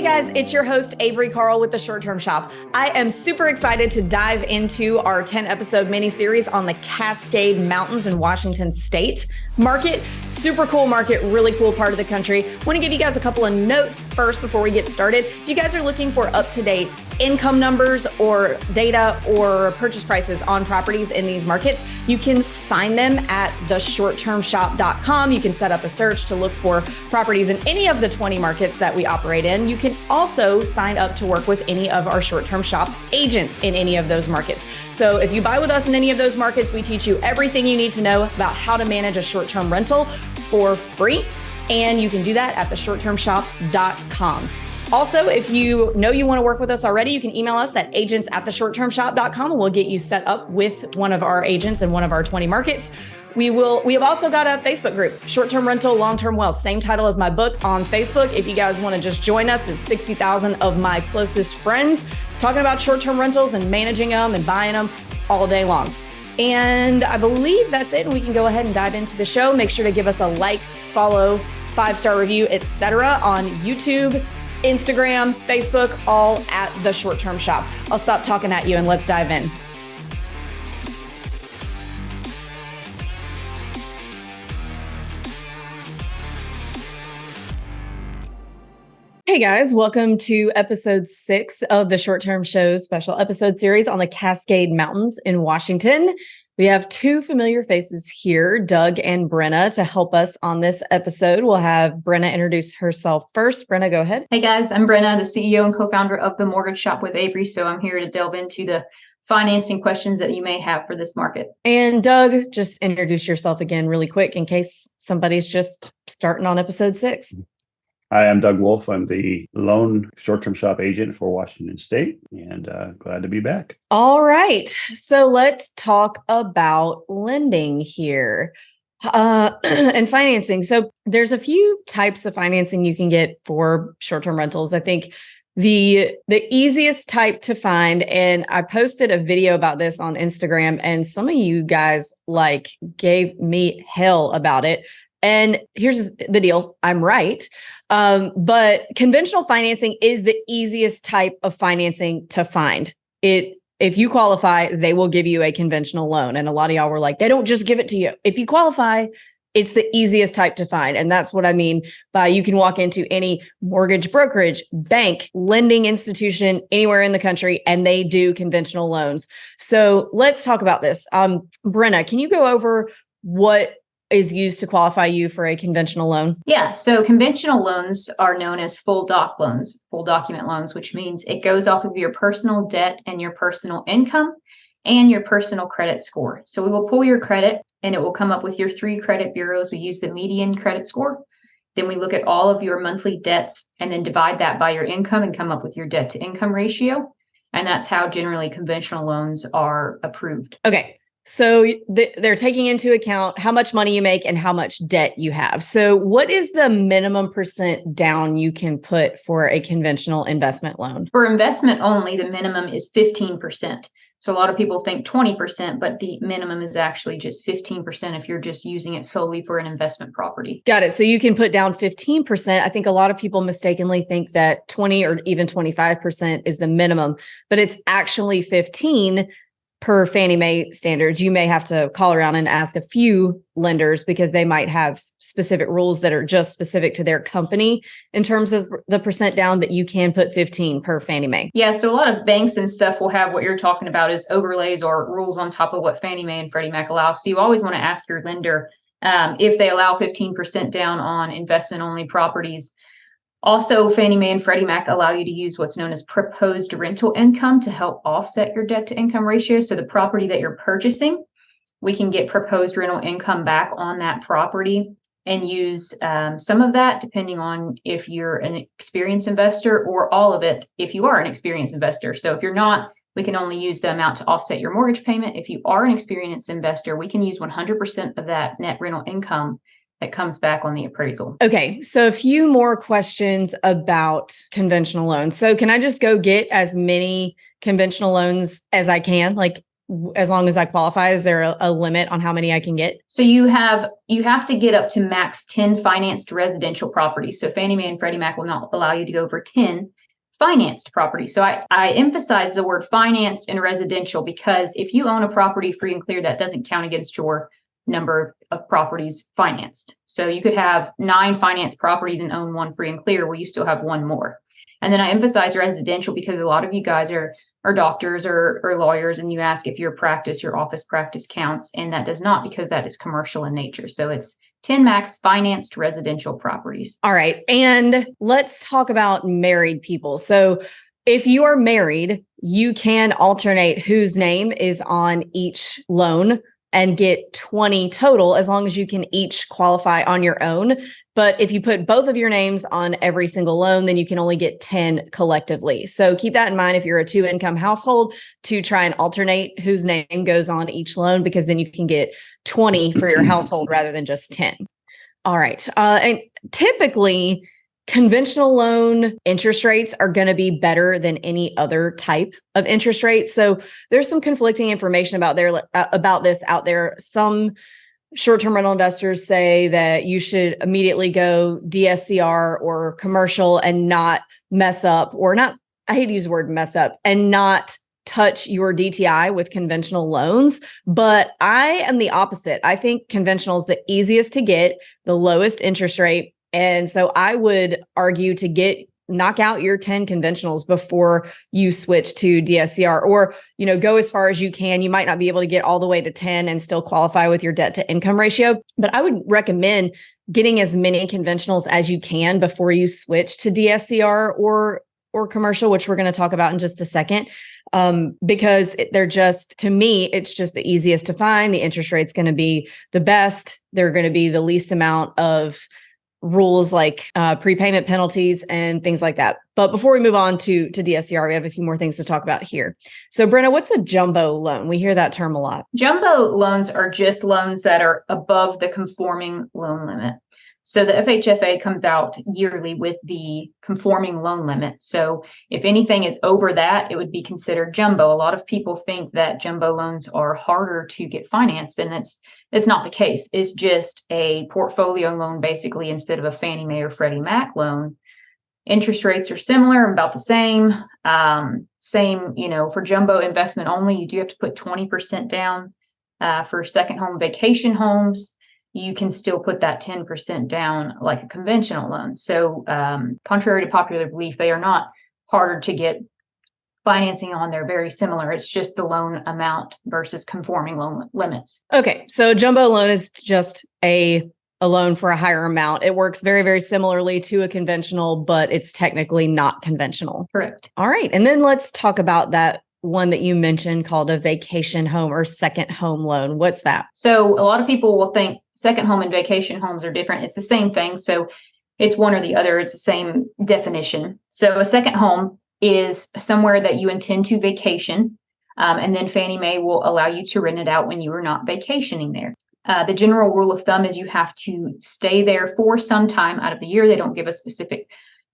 guys, it's your host, Avery Carl with the Short Term Shop. I am super excited to dive into our 10-episode mini-series on the Cascade Mountains in Washington State market. Super cool market, really cool part of the country. I want to give you guys a couple of notes first before we get started. If you guys are looking for up-to-date income numbers or data or purchase prices on properties in these markets, you can find them at theshorttermshop.com. You can set up a search to look for properties in any of the 20 markets that we operate in. You can also sign up to work with any of our short-term shop agents in any of those markets. So if you buy with us in any of those markets, we teach you everything you need to know about how to manage a short-term rental for free. And you can do that at theshorttermshop.com. Also, if you know you want to work with us already, you can email us at agents@theshorttermshop.com and we'll get you set up with one of our agents in one of our 20 markets. We have also got a Facebook group, Short-Term Rental, Long-Term Wealth, same title as my book on Facebook. If you guys want to just join us, it's 60,000 of my closest friends talking about short-term rentals and managing them and buying them all day long. And I believe that's it. And we can go ahead and dive into the show. Make sure to give us a like, follow, 5-star review, etc. on YouTube, Instagram, Facebook, all at The Short Term Shop. I'll stop talking at you and let's dive in. Hey guys, welcome to episode 6 of the Short Term Show's special episode series on the Cascade Mountains in Washington. We have two familiar faces here, Doug and Brenna, to help us on this episode. We'll have Brenna introduce herself first. Brenna, go ahead. Hey guys, I'm Brenna, the CEO and co-founder of The Mortgage Shop with Avery. So I'm here to delve into the financing questions that you may have for this market. And Doug, just introduce yourself again really quick in case somebody's just starting on episode 6. Hi, I'm Doug Wolf. I'm the lone short-term shop agent for Washington State, and glad to be back. All right. So let's talk about lending here and financing. So there's a few types of financing you can get for short-term rentals. I think the easiest type to find, and I posted a video about this on Instagram, and some of you guys gave me hell about it. And here's the deal. I'm right. But conventional financing is the easiest type of financing to find. If you qualify, they will give you a conventional loan. And a lot of y'all were like, they don't just give it to you. If you qualify, it's the easiest type to find. And that's what I mean by you can walk into any mortgage brokerage, bank, lending institution anywhere in the country, and they do conventional loans. So let's talk about this. Brenna, can you go over what is used to qualify you for a conventional loan? Yeah, so conventional loans are known as full doc loans, full document loans, which means it goes off of your personal debt and your personal income and your personal credit score. So we will pull your credit and it will come up with your 3 credit bureaus. We use the median credit score. Then we look at all of your monthly debts and then divide that by your income and come up with your debt to income ratio. And that's how generally conventional loans are approved. Okay. So they're taking into account how much money you make and how much debt you have. So what is the minimum percent down you can put for a conventional investment loan? For investment only, the minimum is 15%. So a lot of people think 20%, but the minimum is actually just 15% if you're just using it solely for an investment property. Got it. So you can put down 15%. I think a lot of people mistakenly think that 20 or even 25% is the minimum, but it's actually 15 per Fannie Mae standards. You may have to call around and ask a few lenders because they might have specific rules that are just specific to their company in terms of the percent down, that you can put 15 per Fannie Mae. Yeah, so a lot of banks and stuff will have what you're talking about is overlays or rules on top of what Fannie Mae and Freddie Mac allow. So you always want to ask your lender if they allow 15% down on investment-only properties. Also, Fannie Mae and Freddie Mac allow you to use what's known as proposed rental income to help offset your debt to income ratio. So the property that you're purchasing, we can get proposed rental income back on that property and use some of that depending on if you're an experienced investor, or all of it if you are an experienced investor. So if you're not, we can only use the amount to offset your mortgage payment. If you are an experienced investor, we can use 100% of that net rental income that comes back on the appraisal. Okay, so a few more questions about conventional loans. So can I just go get as many conventional loans as I can? as long as I qualify? Is there a limit on how many I can get? So you have to get up to max 10 financed residential properties. So Fannie Mae and Freddie Mac will not allow you to go over 10 financed properties. So I emphasize the word financed and residential because if you own a property free and clear, that doesn't count against your number of properties financed. So you could have 9 financed properties and own 1 free and clear where you still have 1 more. And then I emphasize residential because a lot of you guys are doctors or lawyers, and you ask if your office practice counts, and that does not because that is commercial in nature. So it's 10 max financed residential properties. All right. And let's talk about married people. So if you are married, you can alternate whose name is on each loan and get 20 total as long as you can each qualify on your own. But if you put both of your names on every single loan, then you can only get 10 collectively. So keep that in mind if you're a 2-income household to try and alternate whose name goes on each loan, because then you can get 20 for your household rather than just 10. All right. And typically, conventional loan interest rates are going to be better than any other type of interest rate. So there's some conflicting information about this out there. Some short-term rental investors say that you should immediately go DSCR or commercial and not mess up, or not, I hate to use the word mess up, and not touch your DTI with conventional loans. But I am the opposite. I think conventional is the easiest to get, the lowest interest rate. And so I would argue to knock out your 10 conventionals before you switch to DSCR, or, go as far as you can. You might not be able to get all the way to 10 and still qualify with your debt to income ratio, but I would recommend getting as many conventionals as you can before you switch to DSCR or commercial, which we're going to talk about in just a second. Because to me, it's just the easiest to find. The interest rate's going to be the best. They're going to be the least amount of rules like prepayment penalties and things like that. But before we move on to DSCR, we have a few more things to talk about here. So Brenna, what's a jumbo loan? We hear that term a lot. Jumbo loans are just loans that are above the conforming loan limit. So the FHFA comes out yearly with the conforming loan limit. So if anything is over that, it would be considered jumbo. A lot of people think that jumbo loans are harder to get financed, and that's not the case. It's just a portfolio loan, basically, instead of a Fannie Mae or Freddie Mac loan. Interest rates are similar, about the same. For jumbo investment only, you do have to put 20% down. For second home vacation homes, you can still put that 10% down like a conventional loan. So contrary to popular belief, they are not harder to get financing on. They're very similar. It's just the loan amount versus conforming loan limits. Okay. So a jumbo loan is just a loan for a higher amount. It works very, very similarly to a conventional, but it's technically not conventional. Correct. All right. And then let's talk about that one that you mentioned called a vacation home or second home loan. What's that? So a lot of people will think second home and vacation homes are different. It's the same thing. So it's one or the other. It's the same definition. So a second home is somewhere that you intend to vacation, and then Fannie Mae will allow you to rent it out when you are not vacationing there. The general rule of thumb is you have to stay there for some time out of the year. They don't give a specific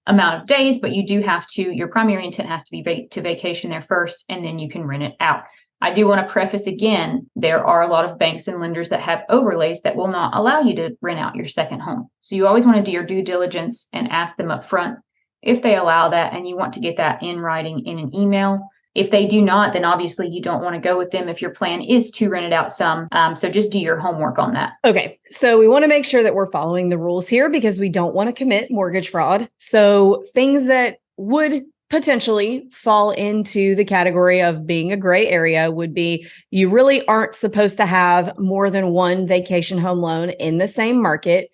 amount of days, but you do have to, your primary intent has to be to vacation there first, and then you can rent it out. I do want to preface again, there are a lot of banks and lenders that have overlays that will not allow you to rent out your second home. So you always want to do your due diligence and ask them up front if they allow that, and you want to get that in writing in an email. If they do not, then obviously you don't want to go with them if your plan is to rent it out some. So just do your homework on that. Okay. So we want to make sure that we're following the rules here because we don't want to commit mortgage fraud. So things that would potentially fall into the category of being a gray area would be you really aren't supposed to have more than one vacation home loan in the same market.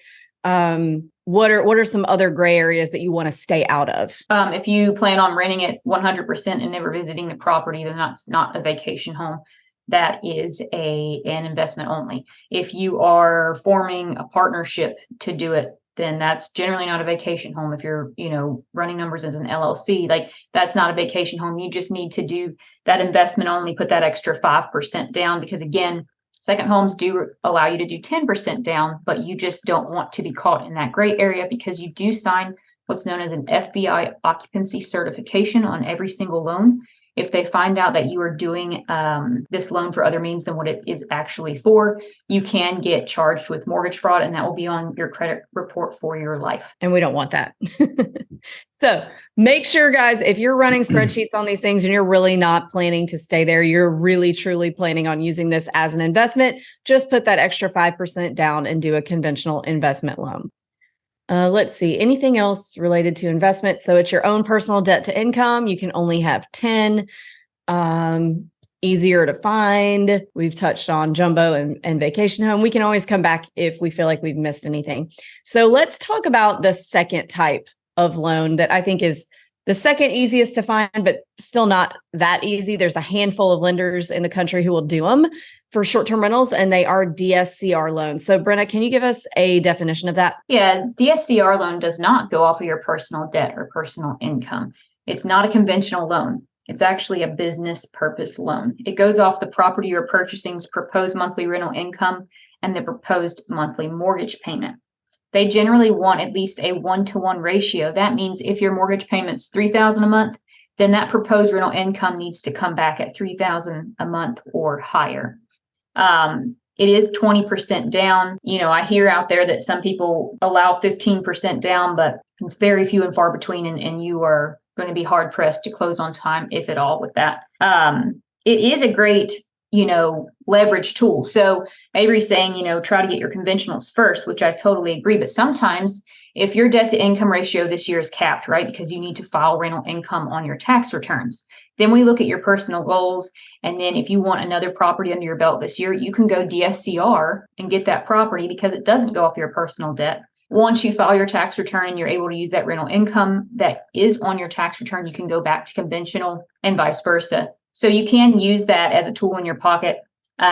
What are some other gray areas that you want to stay out of? If you plan on renting it 100% and never visiting the property, then that's not a vacation home. That is an investment only. If you are forming a partnership to do it, then that's generally not a vacation home. If you're, running numbers as an LLC, like that's not a vacation home. You just need to do that investment only, put that extra 5% down, because again, second homes do allow you to do 10% down, but you just don't want to be caught in that gray area because you do sign what's known as an FBI occupancy certification on every single loan. If they find out that you are doing this loan for other means than what it is actually for, you can get charged with mortgage fraud, and that will be on your credit report for your life. And we don't want that. So make sure, guys, if you're running spreadsheets on these things and you're really not planning to stay there, you're really, truly planning on using this as an investment, just put that extra 5% down and do a conventional investment loan. Let's see, anything else related to investment? So it's your own personal debt to income. You can only have 10. Easier to find. We've touched on jumbo and vacation home. We can always come back if we feel like we've missed anything. So let's talk about the second type of loan that I think is the second easiest to find, but still not that easy. There's a handful of lenders in the country who will do them for short-term rentals, and they are DSCR loans. So Brenna, can you give us a definition of that? Yeah, DSCR loan does not go off of your personal debt or personal income. It's not a conventional loan. It's actually a business purpose loan. It goes off the property you're purchasing's proposed monthly rental income and the proposed monthly mortgage payment. They generally want at least a 1-to-1 ratio. That means if your mortgage payment's $3,000 a month, then that proposed rental income needs to come back at $3,000 a month or higher. It is 20% down. You know, I hear out there that some people allow 15% down, but it's very few and far between, and you are going to be hard pressed to close on time, if at all, with that. It is a great, leverage tool. So Avery's saying, try to get your conventionals first, which I totally agree. But sometimes if your debt to income ratio this year is capped, right, because you need to file rental income on your tax returns, then we look at your personal goals. And then if you want another property under your belt this year, you can go DSCR and get that property because it doesn't go off your personal debt. Once you file your tax return and you're able to use that rental income that is on your tax return, you can go back to conventional and vice versa. So you can use that as a tool in your pocket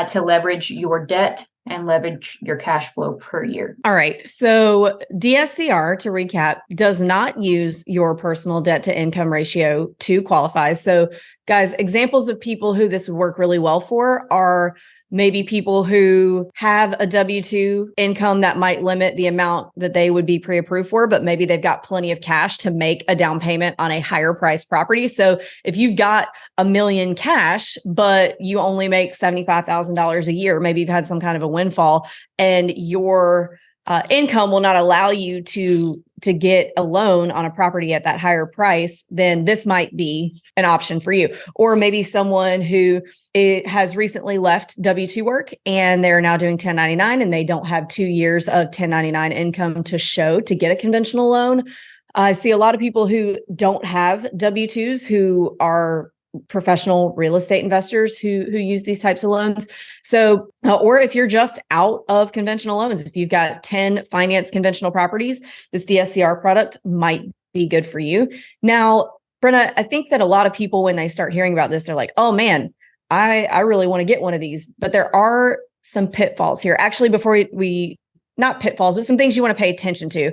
to leverage your debt and leverage your cash flow per year. All right. So DSCR, to recap, does not use your personal debt to income ratio to qualify. So guys, examples of people who this would work really well for are maybe people who have a W-2 income that might limit the amount that they would be pre-approved for, but maybe they've got plenty of cash to make a down payment on a higher price property. So if you've got $1 million cash, but you only make $75,000 a year, maybe you've had some kind of a windfall and your income will not allow you to get a loan on a property at that higher price, then this might be an option for you. Or maybe someone who has recently left W-2 work and they're now doing 1099 and they don't have 2 years of 1099 income to show to get a conventional loan. I see a lot of people who don't have W-2s who are professional real estate investors who use these types of loans. So, or if you're just out of conventional loans, if you've got 10 finance conventional properties, this DSCR product might be good for you. Now, Brenna, I think that a lot of people, when they start hearing about this, they're like, oh man, I really want to get one of these, but there are some pitfalls here. Actually, before we not pitfalls, but some things you want to pay attention to.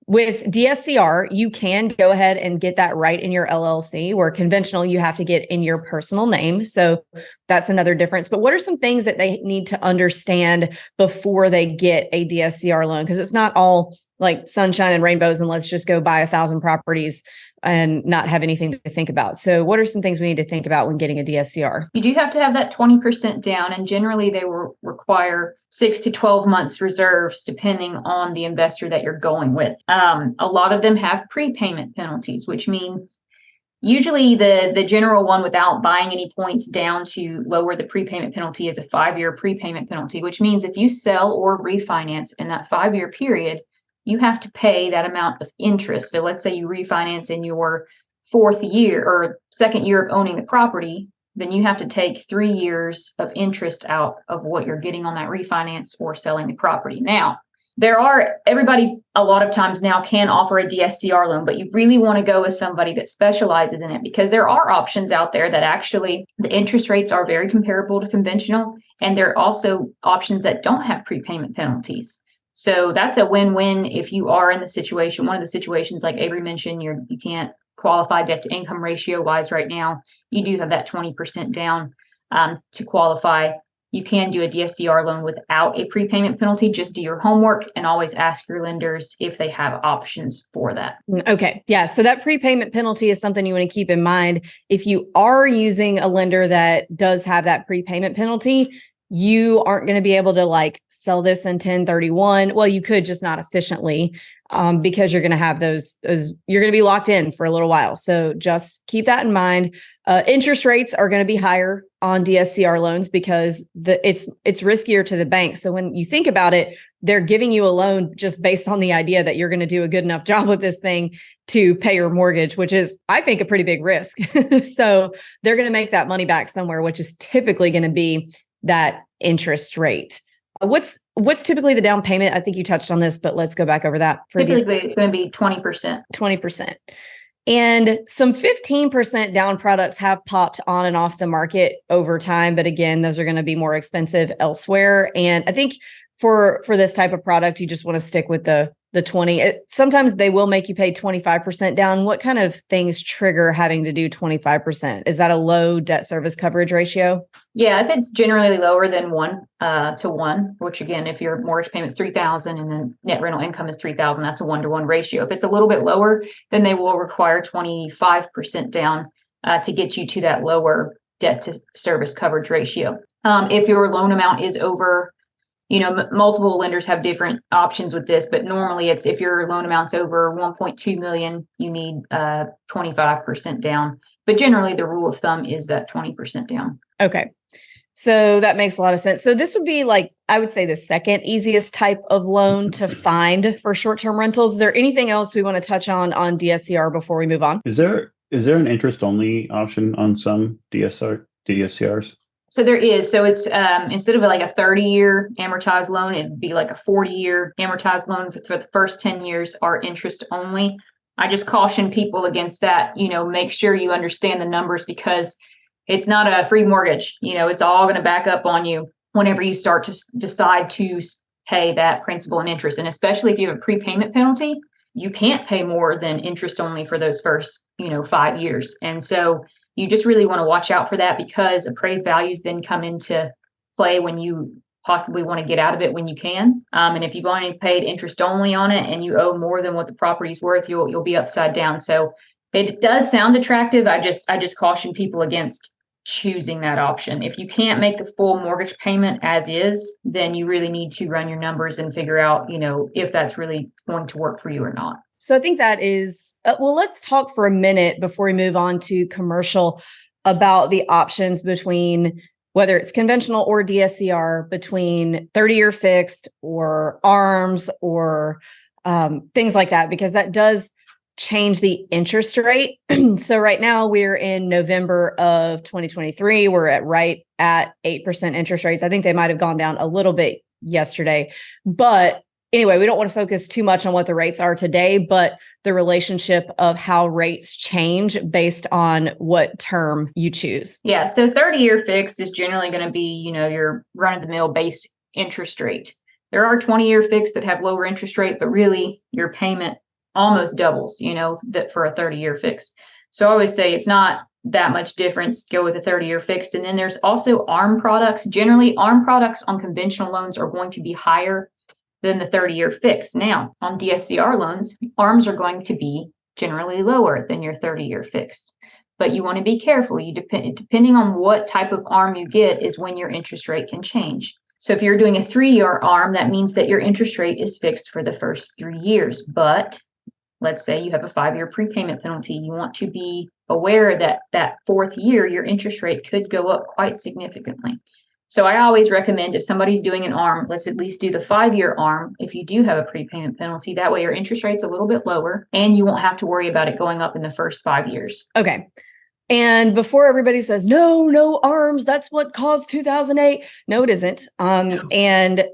With DSCR, you can go ahead and get that right in your LLC, where conventional, you have to get in your personal name. So that's another difference. But what are some things that they need to understand before they get a DSCR loan? Because it's not all like sunshine and rainbows and let's just go buy 1,000 properties and not have anything to think about. So what are some things we need to think about when getting a DSCR? You do have to have that 20% down, and generally they will require 6 to 12 months reserves depending on the investor that you're going with. A lot of them have prepayment penalties, which means usually the general one without buying any points down to lower the prepayment penalty is a 5-year prepayment penalty, which means if you sell or refinance in that 5-year period, you have to pay that amount of interest. So let's say you refinance in your 4th year or 2nd year of owning the property, then you have to take 3 years of interest out of what you're getting on that refinance or selling the property. Now, everybody a lot of times now can offer a DSCR loan, but you really want to go with somebody that specializes in it, because there are options out there that actually the interest rates are very comparable to conventional, and there are also options that don't have prepayment penalties. So that's a win-win if you are in the situation, one of the situations like Avery mentioned, you can't qualify debt to income ratio wise right now. You do have that 20% down to qualify. you can do a DSCR loan without a prepayment penalty. Just do your homework and always ask your lenders if they have options for that. Okay. Yeah. So that prepayment penalty is something you want to keep in mind. If you are using a lender that does have that prepayment penalty, you aren't going to be able to like sell this in 1031. Well, you could, just not efficiently, because you're going to have those, you're going to be locked in for a little while. So just keep that in mind. Interest rates are going to be higher on DSCR loans because it's riskier to the bank. So when you think about it, they're giving you a loan just based on the idea that you're going to do a good enough job with this thing to pay your mortgage, which is, I think, a pretty big risk. So they're going to make that money back somewhere, which is typically going to be that interest rate. What's typically the down payment? I think you touched on this, but let's go back over that. Typically, it's going to be 20%. 20%. And some 15% down products have popped on and off the market over time. But again, those are going to be more expensive elsewhere. And I think for this type of product, you just want to stick with the 20. Sometimes they will make you pay 25% down. What kind of things trigger having to do 25%? Is that a low debt service coverage ratio? Yeah, if it's generally lower than 1 to 1, which again, if your mortgage payment is $3,000 and then net rental income is $3,000, that's a 1-to-1 ratio. If it's a little bit lower, then they will require 25% down to get you to that lower debt to service coverage ratio. If your loan amount is over, multiple lenders have different options with this, but normally it's if your loan amount's over 1.2 million, you need 25% down. But generally, the rule of thumb is that 20% down. Okay. So that makes a lot of sense. So this would be like, I would say, the second easiest type of loan to find for short-term rentals. Is there anything else we want to touch on DSCR before we move on? Is there an interest-only option on some DSCRs? So there is. So it's instead of like a 30-year amortized loan, it'd be like a 40-year amortized loan for the first 10 years are interest only. I just caution people against that. Make sure you understand the numbers because it's not a free mortgage. It's all going to back up on you whenever you start to decide to pay that principal and interest. And especially if you have a prepayment penalty, you can't pay more than interest only for those first, 5 years. And so you just really want to watch out for that because appraised values then come into play when you possibly want to get out of it when you can. And if you've only paid interest only on it and you owe more than what the property's worth, you'll be upside down. So it does sound attractive. I just caution people against choosing that option. If you can't make the full mortgage payment as is, then you really need to run your numbers and figure out, if that's really going to work for you or not. So I think that is, well, let's talk for a minute before we move on to commercial about the options between whether it's conventional or DSCR, between 30-year fixed or ARMs or things like that, because that does change the interest rate. So right now we're in November of 2023. We're right at 8% interest rates. I think they might have gone down a little bit yesterday, but anyway, we don't want to focus too much on what the rates are today, but the relationship of how rates change based on what term you choose. Yeah. So 30-year fixed is generally going to be, your run-of-the-mill base interest rate. There are 20-year fixed that have lower interest rate, but really your payment almost doubles, that for a 30-year fixed. So I always say it's not that much difference. Go with a 30-year fixed. And then there's also ARM products. Generally, ARM products on conventional loans are going to be higher than the 30-year fixed. Now, on DSCR loans, ARMs are going to be generally lower than your 30-year fixed. But you want to be careful. Depending on what type of ARM you get is when your interest rate can change. So if you're doing a 3-year ARM, that means that your interest rate is fixed for the first 3 years. But let's say you have a 5-year prepayment penalty. You want to be aware that that 4th year, your interest rate could go up quite significantly. So I always recommend if somebody's doing an ARM, let's at least do the 5-year ARM if you do have a prepayment penalty. That way your interest rate's a little bit lower and you won't have to worry about it going up in the first 5 years. Okay. And before everybody says, no ARMs, that's what caused 2008. No, it isn't. And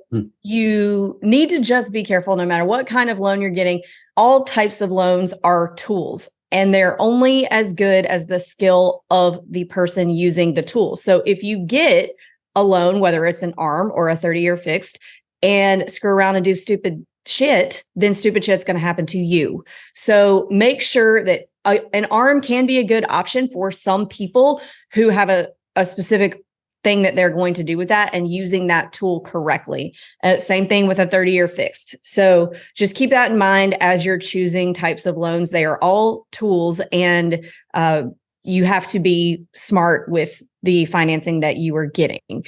you need to just be careful no matter what kind of loan you're getting. All types of loans are tools, and they're only as good as the skill of the person using the tool. So if you get a loan, whether it's an ARM or a 30-year fixed, and screw around and do stupid shit, then stupid shit's going to happen to you. So make sure that an ARM can be a good option for some people who have a specific thing that they're going to do with that and using that tool correctly. Same thing with a 30-year fixed. So just keep that in mind as you're choosing types of loans. They are all tools, and you have to be smart with the financing that you are getting.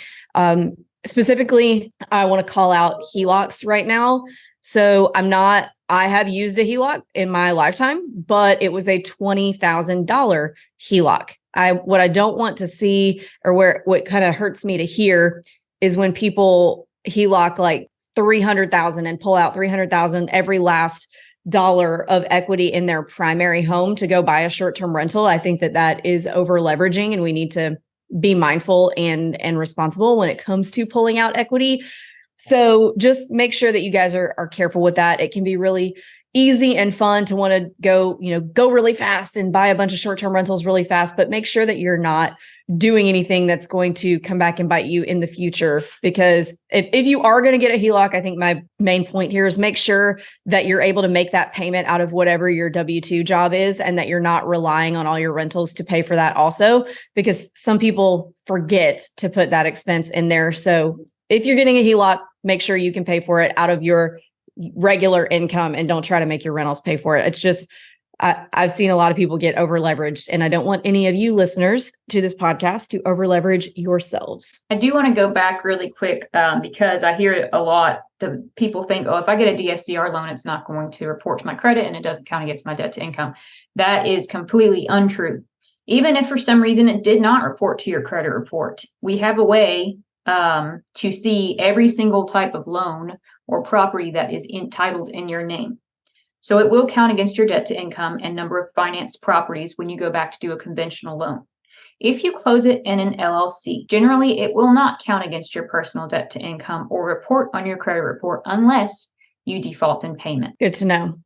Specifically, I want to call out HELOCs right now. So I have used a HELOC in my lifetime, but it was a $20,000 HELOC. What I don't want to see, or what kind of hurts me to hear, is when people HELOC like $300,000 and pull out $300,000 every last dollar of equity in their primary home to go buy a short-term rental. I think that is over leveraging, and we need to be mindful and responsible when it comes to pulling out equity. So just make sure that you guys are careful with that. It can be really easy and fun to want to go really fast and buy a bunch of short-term rentals really fast, but make sure that you're not doing anything that's going to come back and bite you in the future. Because if you are going to get a HELOC, I think my main point here is make sure that you're able to make that payment out of whatever your W-2 job is, and that you're not relying on all your rentals to pay for that also, because some people forget to put that expense in there. So if you're getting a HELOC, make sure you can pay for it out of your regular income, and don't try to make your rentals pay for it. It's just, I've seen a lot of people get over leveraged, and I don't want any of you listeners to this podcast to over leverage yourselves. I do want to go back really quick because I hear it a lot. The people think, oh, if I get a DSCR loan, it's not going to report to my credit and it doesn't count against my debt to income. That is completely untrue. Even if for some reason it did not report to your credit report, we have a way to see every single type of loan or property that is entitled in your name. So it will count against your debt to income and number of financed properties when you go back to do a conventional loan. If you close it in an LLC, generally it will not count against your personal debt to income or report on your credit report unless you default in payment. Good to know.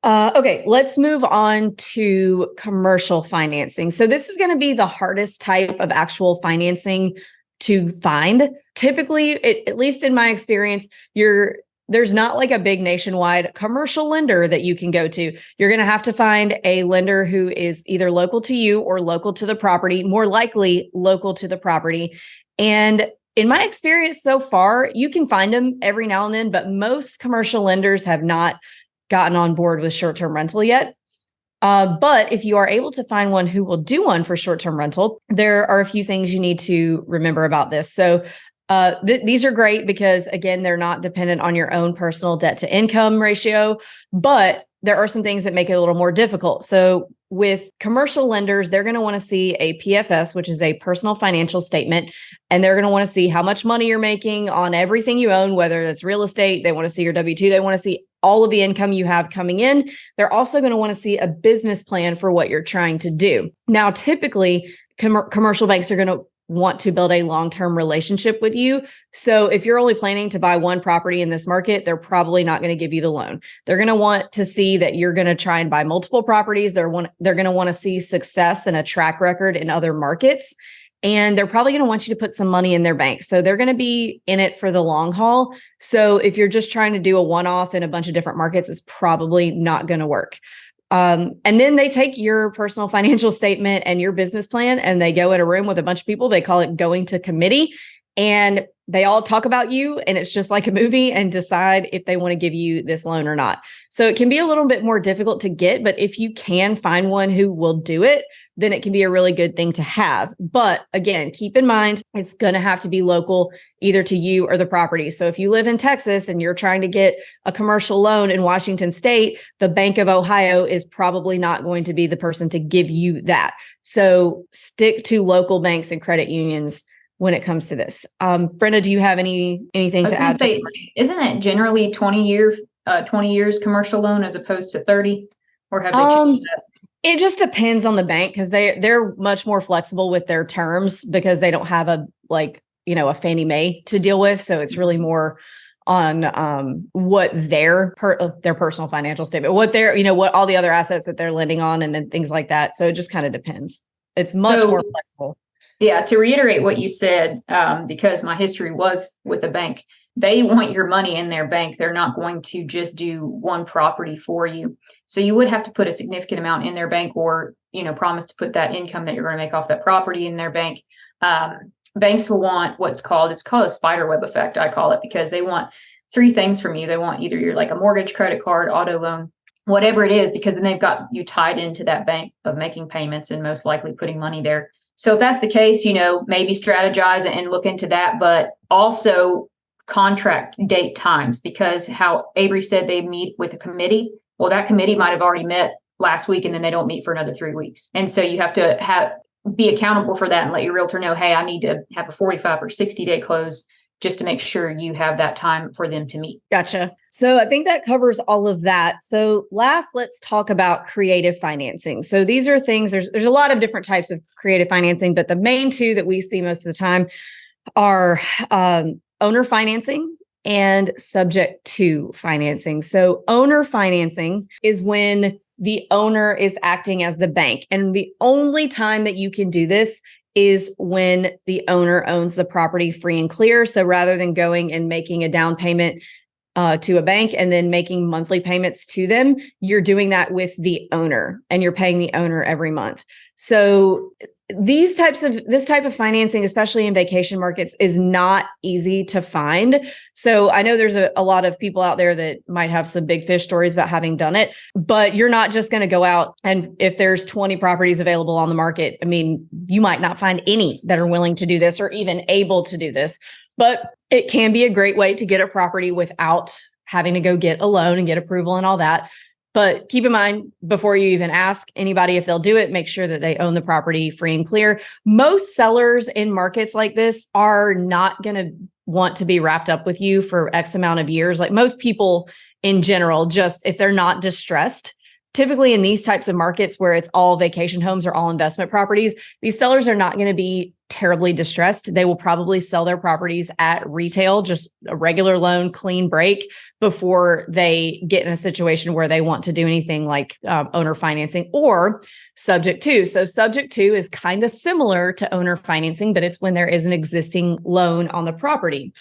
Okay, let's move on to commercial financing. So this is going to be the hardest type of actual financing to find. Typically, at least in my experience, there's not like a big nationwide commercial lender that you can go to. You're going to have to find a lender who is either local to you or local to the property, more likely local to the property. And in my experience so far, you can find them every now and then, but most commercial lenders have not gotten on board with short-term rental yet. But if you are able to find one who will do one for short-term rental, there are a few things you need to remember about this. So these are great because, again, they're not dependent on your own personal debt to income ratio, but there are some things that make it a little more difficult. So with commercial lenders, they're going to want to see a PFS, which is a personal financial statement, and they're going to want to see how much money you're making on everything you own, whether it's real estate. They want to see your W-2. They want to see all of the income you have coming in. They're also going to want to see a business plan for what you're trying to do. Now, typically, commercial banks are going to want to build a long-term relationship with you. So if you're only planning to buy one property in this market, they're probably not going to give you the loan. They're going to want to see that you're going to try and buy multiple properties. They're going to want to see success and a track record in other markets. And they're probably going to want you to put some money in their bank. So they're going to be in it for the long haul. So if you're just trying to do a one-off in a bunch of different markets, it's probably not going to work. And then they take your personal financial statement and your business plan, and they go in a room with a bunch of people. They call it going to committee, and they all talk about you, and it's just like a movie, and decide if they want to give you this loan or not. So it can be a little bit more difficult to get, but if you can find one who will do it, then it can be a really good thing to have. But again, keep in mind, it's going to have to be local either to you or the property. So if you live in Texas and you're trying to get a commercial loan in Washington State, the Bank of Ohio is probably not going to be the person to give you that. So stick to local banks and credit unions when it comes to this. Brenda, do you have anything to add? Isn't it generally 20 years commercial loan as opposed to 30? Or have they changed that? It just depends on the bank, because they're much more flexible with their terms because they don't have a Fannie Mae to deal with. So it's really more on what their personal financial statement, what all the other assets that they're lending on, and then things like that. So it just kind of depends. It's much more flexible. Yeah, to reiterate what you said, because my history was with a bank, they want your money in their bank. They're not going to just do one property for you. So you would have to put a significant amount in their bank, or promise to put that income that you're going to make off that property in their bank. banks will want it's called a spider web effect. I call it, because they want three things from you. They want either your like a mortgage, credit card, auto loan, whatever it is, because then they've got you tied into that bank of making payments and most likely putting money there. So if that's the case, maybe strategize and look into that, but also contract date times, because how Avery said they meet with a committee. Well, that committee might have already met last week and then they don't meet for another 3 weeks. And so you have to be accountable for that and let your realtor know, hey, I need to have a 45 or 60-day close just to make sure you have that time for them to meet. Gotcha. So I think that covers all of that. So last, let's talk about creative financing. So these are things, there's a lot of different types of creative financing, but the main two that we see most of the time are owner financing and subject to financing. So owner financing is when the owner is acting as the bank. And the only time that you can do this is when the owner owns the property free and clear. So rather than going and making a down payment to a bank and then making monthly payments to them, you're doing that with the owner and you're paying the owner every month. So this type of financing, especially in vacation markets, is not easy to find. So I know there's a lot of people out there that might have some big fish stories about having done it, but you're not just going to go out and if there's 20 properties available on the market, I mean, you might not find any that are willing to do this or even able to do this, but it can be a great way to get a property without having to go get a loan and get approval and all that. But keep in mind, before you even ask anybody if they'll do it, make sure that they own the property free and clear. Most sellers in markets like this are not going to want to be wrapped up with you for X amount of years. Like most people in general, just if they're not distressed, typically in these types of markets where it's all vacation homes or all investment properties, these sellers are not going to be terribly distressed. They will probably sell their properties at retail, just a regular loan, clean break, before they get in a situation where they want to do anything like owner financing or subject to. So subject to is kind of similar to owner financing, but it's when there is an existing loan on the property.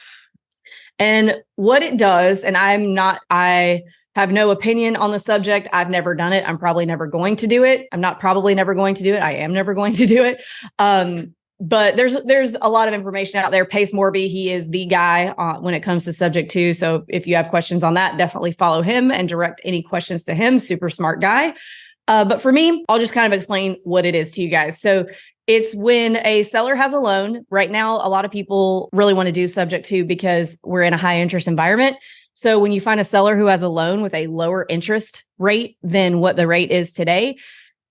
And what it does, and I have no opinion on the subject. I've never done it. I'm probably never going to do it. I'm not probably never going to do it. I am never going to do it. But there's a lot of information out there. Pace Morby, he is the guy when it comes to subject to. So if you have questions on that, definitely follow him and direct any questions to him. Super smart guy. But for me, I'll just kind of explain what it is to you guys. So it's when a seller has a loan. Right now, a lot of people really want to do subject to because we're in a high interest environment. So when you find a seller who has a loan with a lower interest rate than what the rate is today,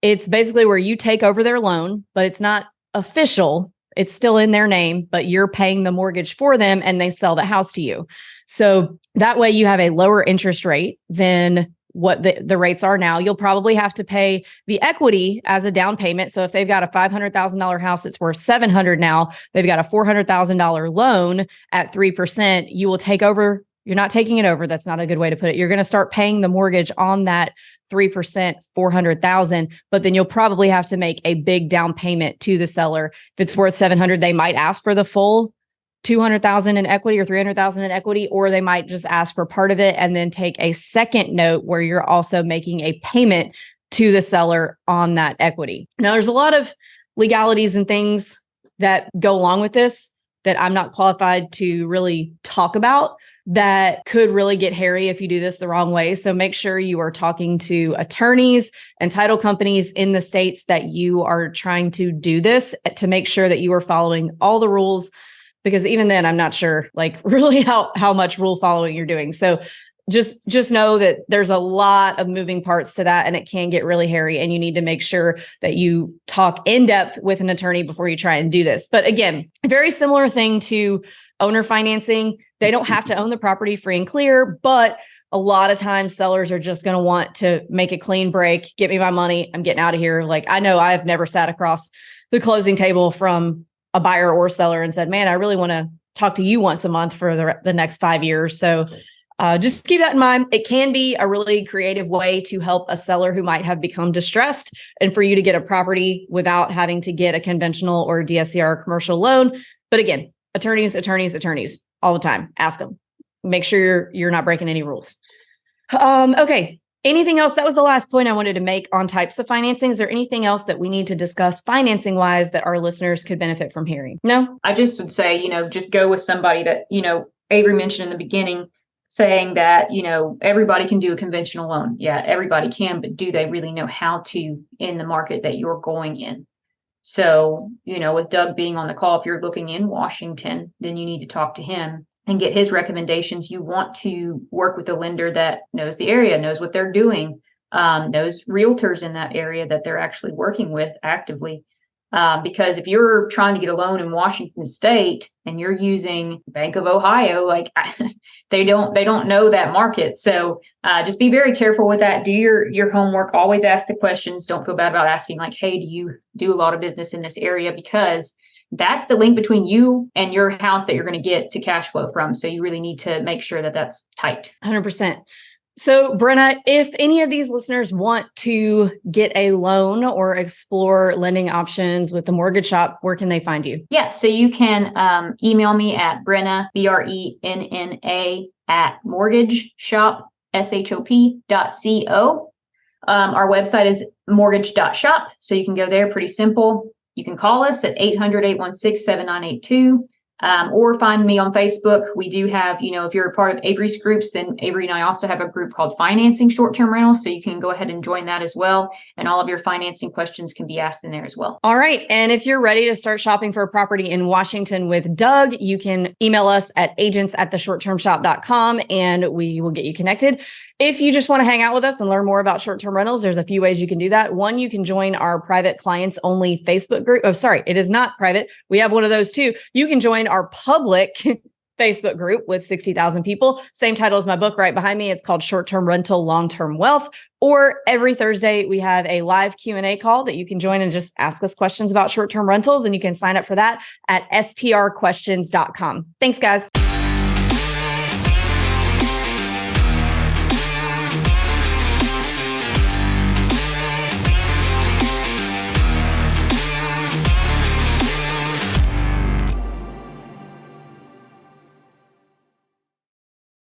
it's basically where you take over their loan, but it's not official. It's still in their name, but you're paying the mortgage for them and they sell the house to you. So that way you have a lower interest rate than what the rates are now. You'll probably have to pay the equity as a down payment. So if they've got a $500,000 house that's worth $700,000 now, they've got a $400,000 loan at 3%, you will take over. You're not taking it over. That's not a good way to put it. You're going to start paying the mortgage on that 3%, $400,000, but then you'll probably have to make a big down payment to the seller. If it's worth $700,000, they might ask for the full $200,000 in equity or $300,000 in equity, or they might just ask for part of it and then take a second note where you're also making a payment to the seller on that equity. Now, there's a lot of legalities and things that go along with this that I'm not qualified to really talk about, that could really get hairy if you do this the wrong way. So make sure you are talking to attorneys and title companies in the states that you are trying to do this to make sure that you are following all the rules, because even then I'm not sure like really how much rule following you're doing. So just know that there's a lot of moving parts to that and it can get really hairy, and you need to make sure that you talk in depth with an attorney before you try and do this. But again, very similar thing to owner financing. They don't have to own the property free and clear, but a lot of times sellers are just going to want to make a clean break, get me my money, I'm getting out of here. Like I know I've never sat across the closing table from a buyer or seller and said, man, I really want to talk to you once a month for the next 5 years. So just keep that in mind. It can be a really creative way to help a seller who might have become distressed and for you to get a property without having to get a conventional or DSCR commercial loan. But again, attorneys all the time. Ask them. Make sure you're not breaking any rules. Okay. Anything else? That was the last point I wanted to make on types of financing. Is there anything else that we need to discuss financing wise that our listeners could benefit from hearing? No? I just would say, just go with somebody that, Avery mentioned in the beginning, saying that, everybody can do a conventional loan. Yeah, everybody can, but do they really know how to in the market that you're going in? So, with Doug being on the call, if you're looking in Washington, then you need to talk to him and get his recommendations. You want to work with a lender that knows the area, knows what they're doing, knows realtors in that area that they're actually working with actively. Because if you're trying to get a loan in Washington State and you're using Bank of Ohio, like they don't know that market. So just be very careful with that. Do your homework. Always ask the questions. Don't feel bad about asking, like, hey, do you do a lot of business in this area? Because that's the link between you and your house that you're going to get to cash flow from. So you really need to make sure that that's tight. 100%. So, Brenna, if any of these listeners want to get a loan or explore lending options with the mortgage shop, where can they find you? Yeah, so you can email me at Brenna, BRENNA, at mortgageshop.co. Our website is mortgage.shop, so you can go there, pretty simple. You can call us at 800-816-7982. Or find me on Facebook. We do have, if you're a part of Avery's groups, then Avery and I also have a group called Financing Short-Term Rentals. So you can go ahead and join that as well. And all of your financing questions can be asked in there as well. All right. And if you're ready to start shopping for a property in Washington with Doug, you can email us at agents@theshorttermshop.com and we will get you connected. If you just want to hang out with us and learn more about short-term rentals, there's a few ways you can do that. One, you can join our private clients only Facebook group. Oh, sorry, it is not private. We have one of those too. You can join our public Facebook group with 60,000 people. Same title as my book right behind me. It's called Short-Term Rental, Long-Term Wealth. Or every Thursday, we have a live Q&A call that you can join and just ask us questions about short-term rentals. And you can sign up for that at strquestions.com. Thanks, guys.